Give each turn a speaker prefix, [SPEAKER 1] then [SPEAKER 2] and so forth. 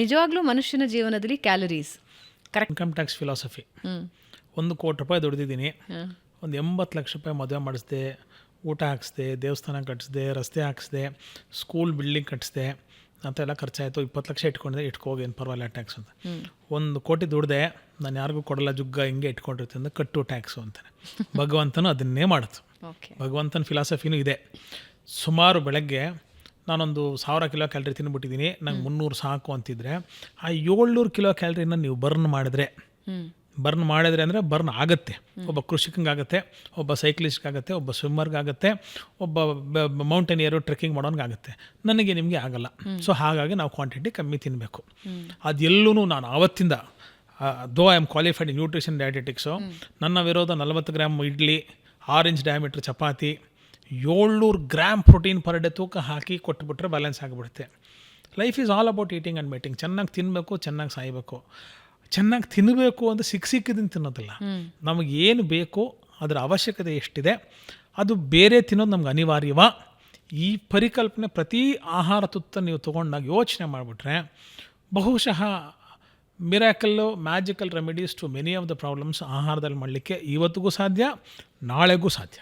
[SPEAKER 1] ನಿಜವಾಗ್ಲೂ ಮನುಷ್ಯನ ಜೀವನದಲ್ಲಿ calories correct.
[SPEAKER 2] Income tax philosophy. 1 ಕೋಟಿ ರೂಪಾಯಿ ದುಡ್ದಿದ್ದೀನಿ, ಒಂದು 80 ಲಕ್ಷ ರೂಪಾಯಿ ಮದುವೆ ಮಾಡಿಸ್ದೆ, ಊಟ ಹಾಕಿಸ್ದೆ, ದೇವಸ್ಥಾನ ಕಟ್ಟಿಸ್ದೆ, ರಸ್ತೆ ಹಾಕಿಸ್ದೆ, ಸ್ಕೂಲ್ ಬಿಲ್ಡಿಂಗ್ ಕಟ್ಟಿಸ್ದೆ ಅಂತೆಲ್ಲ ಖರ್ಚಾಯಿತು. 20 ಲಕ್ಷ ಇಟ್ಕೊಂಡಿದ್ದೆ, ಇಟ್ಕೋಗಿ ಏನು ಪರವಾಗಿಲ್ಲ ಟ್ಯಾಕ್ಸ್ ಅಂತ. 1 ಕೋಟಿ ದುಡ್ದೆ, ನಾನು ಯಾರಿಗೂ ಕೊಡಲ್ಲ, ಜುಗ್ಗ ಹಿಂಗೆ ಇಟ್ಕೊಂಡಿರ್ತೀನಿ ಅಂತ ಕಟ್ಟು ಟ್ಯಾಕ್ಸು ಅಂತಾನೆ. ಭಗವಂತನು ಅದನ್ನೇ ಮಾಡಿತು. ಭಗವಂತನ ಫಿಲಾಸಫಿನೂ ಇದೆ. ಸುಮಾರು ಬೆಳಗ್ಗೆ ನಾನೊಂದು 1000 ಕಿಲೋ ಕ್ಯಾಲ್ರಿ ತಿನ್ಬಿಟ್ಟಿದ್ದೀನಿ, ನಂಗೆ 300 ಸಾಕು ಅಂತಿದ್ರೆ, ಆ 700 ಕಿಲೋ ಕ್ಯಾಲ್ರಿನ ನೀವು ಬರ್ನ್ ಮಾಡಿದ್ರೆ ಅಂದರೆ ಬರ್ನ್ ಆಗುತ್ತೆ. ಒಬ್ಬ ಕೃಷಿಕಂಗಾಗುತ್ತೆ, ಒಬ್ಬ ಸೈಕ್ಲಿಸ್ಟ್ಗಾಗುತ್ತೆ, ಒಬ್ಬ ಸ್ವಿಮ್ಮರ್ಗಾಗುತ್ತೆ, ಒಬ್ಬ ಮೌಂಟೇನಿಯರು ಟ್ರೆಕ್ಕಿಂಗ್ ಮಾಡೋನ್ಗಾಗುತ್ತೆ. ನನಗೆ ನಿಮಗೆ ಆಗಲ್ಲ. ಸೊ ಹಾಗಾಗಿ ನಾವು ಕ್ವಾಂಟಿಟಿ ಕಮ್ಮಿ ತಿನ್ನಬೇಕು. ಅದೆಲ್ಲೂ ನಾನು ಆವತ್ತಿಂದ though I am qualified in nutrition dietetics, ನನ್ನ ವಿರೋಧ 40 gram idli, 6 inch diameter chapati, 700 gram protein per day ತೂಕ ಹಾಕಿ ಕೊಟ್ಬಿಟ್ರೆ ಬ್ಯಾಲೆನ್ಸ್ ಆಗಿಬಿಡುತ್ತೆ. Life is all about eating and mating. ಚೆನ್ನಾಗಿ ತಿನ್ನಬೇಕು, ಚೆನ್ನಾಗಿ ಸಾಯಬೇಕು. ಚೆನ್ನಾಗಿ ತಿನ್ನಬೇಕು ಅಂತ ಸಿಕ್ಕಿದ್ದನ್ನು ತಿನ್ನೋದಿಲ್ಲ. ನಮಗೇನು ಬೇಕು, ಅದರ ಅವಶ್ಯಕತೆ ಎಷ್ಟಿದೆ, ಅದು ಬೇರೆ ತಿನ್ನೋದು ನಮ್ಗೆ ಅನಿವಾರ್ಯವಾ, ಈ ಪರಿಕಲ್ಪನೆ ಪ್ರತಿ ಆಹಾರ ತುತ್ತ ನೀವು ತೊಗೊಂಡಾಗ ಯೋಚನೆ ಮಾಡಿಬಿಟ್ರೆ ಬಹುಶಃ miracle, magical remedies to many of the problems ಆಹಾರದಲ್ಲಿ ಮಾಡಲಿಕ್ಕೆ ಇವತ್ತಿಗೂ ಸಾಧ್ಯ, ನಾಳೆಗೂ ಸಾಧ್ಯ.